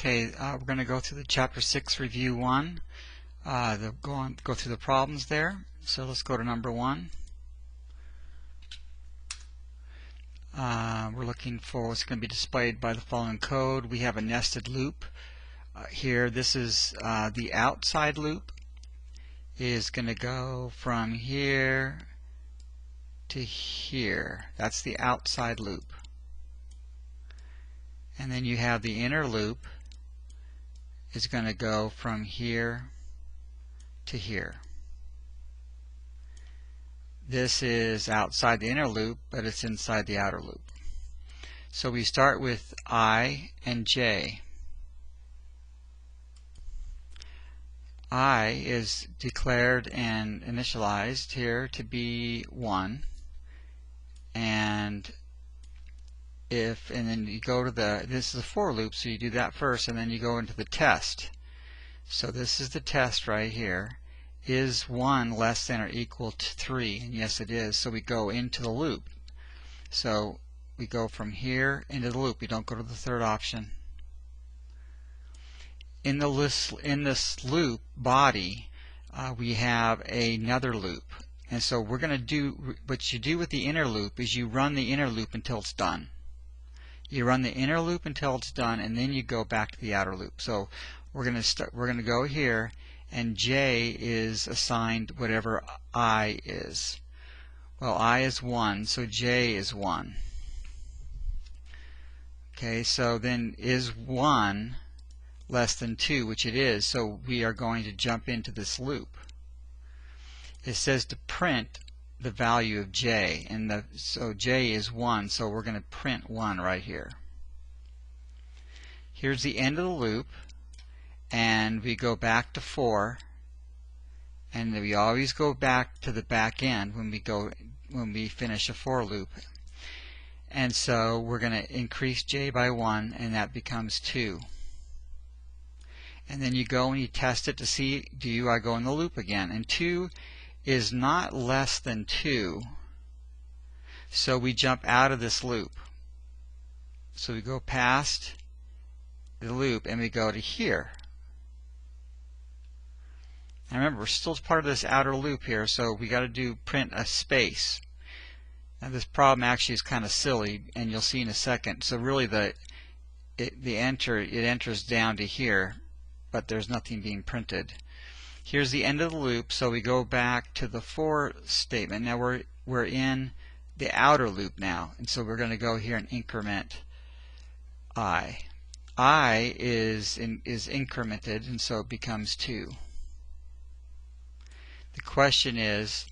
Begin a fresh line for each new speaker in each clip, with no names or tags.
Okay, we're going to go through the Chapter 6 Review 1. Go through the problems there. So let's go to number 1. We're looking for what's going to be displayed by the following code. We have a nested loop here. This is the outside loop is going to go from here to here. That's the outside loop. And then you have the inner loop is going to go from here to here. This is outside the inner loop, but it's inside the outer loop. So we start with I and j. I is declared and initialized here to be 1, and then you go to this is a for loop, so you do that first, and then you go into the test. So this is the test right here. Is 1 less than or equal to 3? And yes, it is. So we go into the loop. So we go from here into the loop. We don't go to the third option. In this loop body, we have another loop. And so we're going to do what you do with the inner loop is you run the inner loop until it's done. You run the inner loop until it's done, and then you go back to the outer loop. So we're going to go here, and j is assigned whatever I is. Well, I is 1, so j is 1. Okay, so then is 1 less than 2, which it is, so we are going to jump into this loop. It says to print the value of j, and so j is 1, so we're going to print 1 right here. Here's the end of the loop, and we go back to 4, and we always go back to the back end when we finish a for loop. And so we're going to increase j by 1, and that becomes 2. And then you go and you test it to see, do I go in the loop again? And 2 is not less than 2, so we jump out of this loop. So we go past the loop and we go to here. Now remember, we're still part of this outer loop here, so we got to print a space. Now this problem actually is kind of silly, and you'll see in a second. So really it enters down to here, but there's nothing being printed. Here's the end of the loop, so we go back to the for statement. Now we're in the outer loop now, and so we're going to go here and increment I. I is incremented, and so it becomes 2. The question is,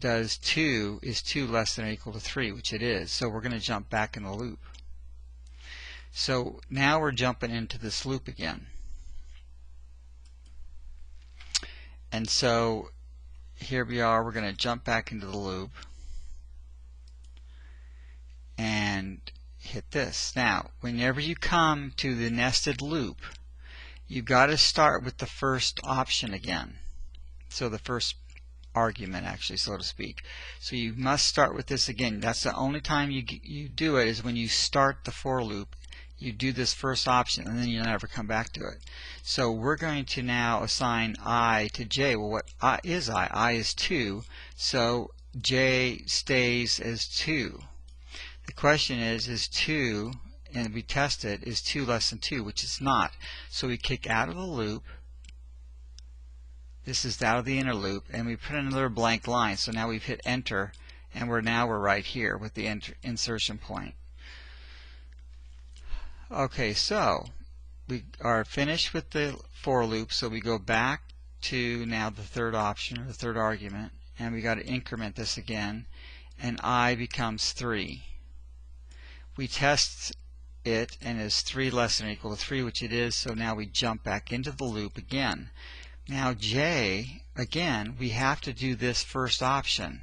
is 2 less than or equal to 3, which it is, so we're going to jump back in the loop. So now we're jumping into this loop again. And so here we are, we're going to jump back into the loop and hit this. Now, whenever you come to the nested loop, you've got to start with the first option again. So the first argument, actually, so to speak. So you must start with this again. That's the only time you do it, is when you start the for loop. You do this first option, and then you'll never come back to it. So we're going to now assign I to j. Well, what is I? I is 2, so j stays as 2. The question is 2, and we test it, is 2 less than 2, which it's not. So we kick out of the loop. This is out of the inner loop, and we put another blank line. So now we've hit enter, and we're right here with the insertion point. Okay, so we are finished with the for loop, so we go back to now the third option, or the third argument, and we got to increment this again, and I becomes 3. We test it, and it's 3 less than or equal to 3, which it is, so now we jump back into the loop again. Now j, again, we have to do this first option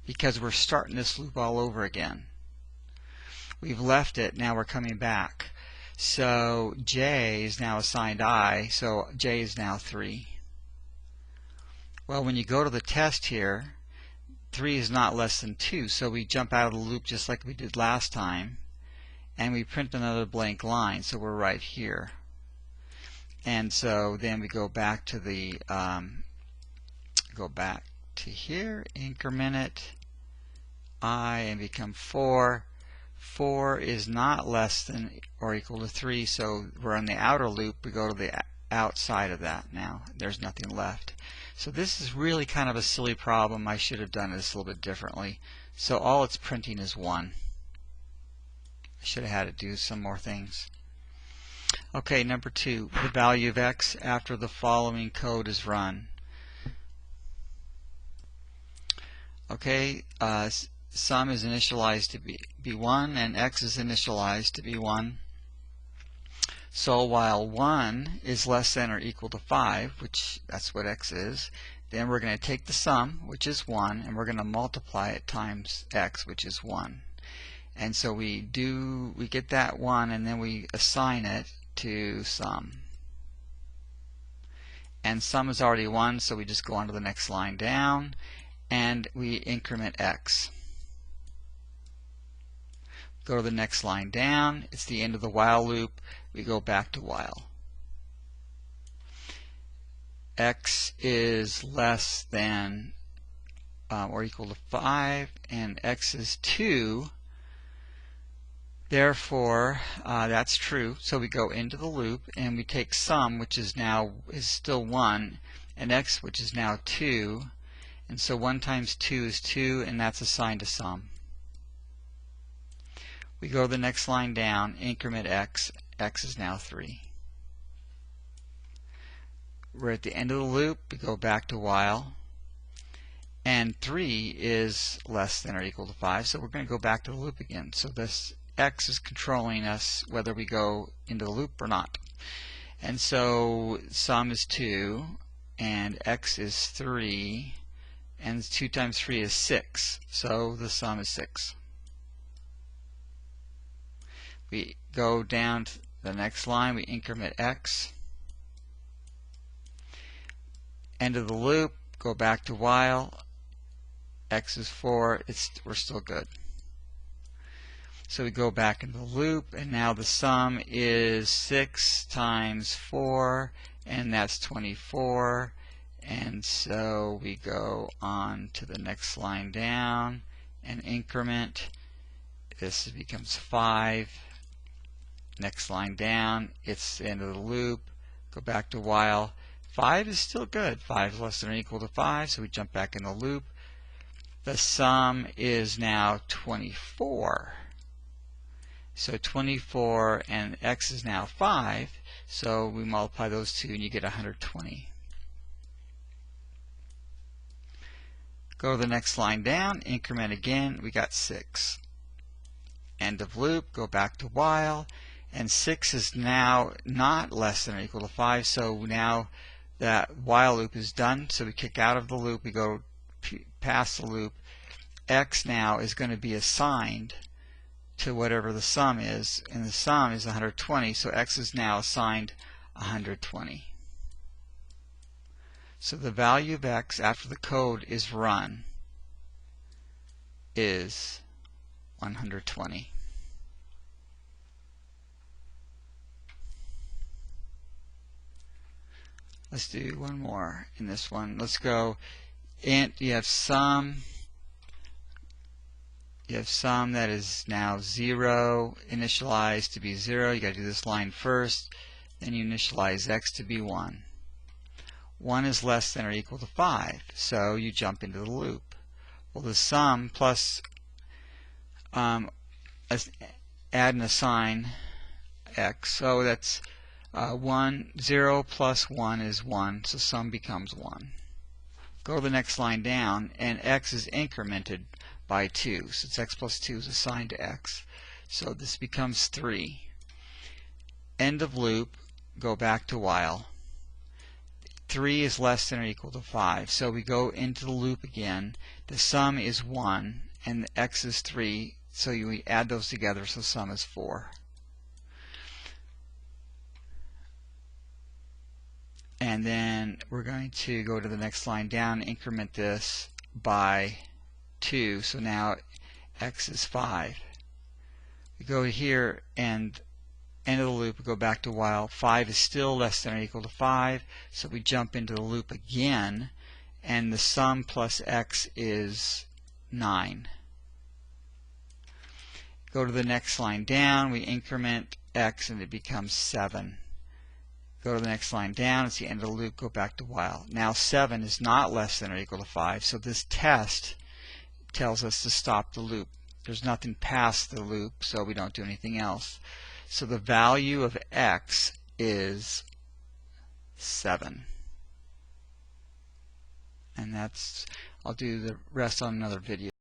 because we're starting this loop all over again. We've left it, now we're coming back. So j is now assigned I, so j is now 3. Well, when you go to the test here, 3 is not less than 2, so we jump out of the loop just like we did last time, and we print another blank line, so we're right here. And so then we go back to the here, increment it I, and become 4. 4 is not less than or equal to 3, so we're on the outer loop. We go to the outside of that now. There's nothing left. So this is really kind of a silly problem. I should have done this a little bit differently. So all it's printing is 1. I should have had it do some more things. Okay, number 2, the value of x after the following code is run. Okay, sum is initialized to be 1 and x is initialized to be 1. So while 1 is less than or equal to 5, which that's what x is, then we're going to take the sum, which is 1, and we're going to multiply it times x, which is 1. And so we get that 1 and then we assign it to sum. And sum is already 1, so we just go on to the next line down and we increment x. Go to the next line down. It's the end of the while loop. We go back to while. X is less than or equal to 5, and x is 2. Therefore, that's true. So we go into the loop and we take sum, which is still 1, and x, which is now 2. And so 1 times 2 is 2, and that's assigned to sum. We go to the next line down, increment x. X is now 3. We're at the end of the loop. We go back to while. And 3 is less than or equal to 5, so we're going to go back to the loop again. So this x is controlling us whether we go into the loop or not. And so sum is 2, and x is 3, and 2 times 3 is 6. So the sum is 6. We go down to the next line, we increment x. End of the loop, go back to while. X is 4, we're still good. So we go back into the loop, and now the sum is 6 times 4, and that's 24. And so we go on to the next line down and increment. This becomes 5. Next line down, it's the end of the loop. Go back to while. 5 is still good. 5 is less than or equal to 5, so we jump back in the loop. The sum is now 24. So 24 and x is now 5, so we multiply those two and you get 120. Go to the next line down, increment again, we got 6. End of loop, go back to while, and 6 is now not less than or equal to 5, so now that while loop is done, so we kick out of the loop, we go past the loop. X now is going to be assigned to whatever the sum is, and the sum is 120, so x is now assigned 120. So the value of x after the code is run is 120. Let's do one more in this one. Let's go int, you have sum that is now 0, initialized to be 0. You got to do this line first, then you initialize x to be 1. 1 is less than or equal to 5, so you jump into the loop. Well, the sum plus add and assign x, so that's 0 plus 1 is 1, so sum becomes 1. Go to the next line down, and x is incremented by 2, since x plus 2 is assigned to x. So this becomes 3. End of loop, go back to while. 3 is less than or equal to 5, so we go into the loop again. The sum is 1, and the x is 3, so we add those together, so sum is 4. And then we're going to go to the next line down, increment this by 2, so now x is 5. We go here and end of the loop, we go back to while 5 is still less than or equal to 5, so we jump into the loop again, and the sum plus x is 9. Go to the next line down, we increment x and it becomes 7. Go to the next line down, it's the end of the loop, go back to while. Now 7 is not less than or equal to 5, so this test tells us to stop the loop. There's nothing past the loop, so we don't do anything else. So the value of x is 7. And I'll do the rest on another video.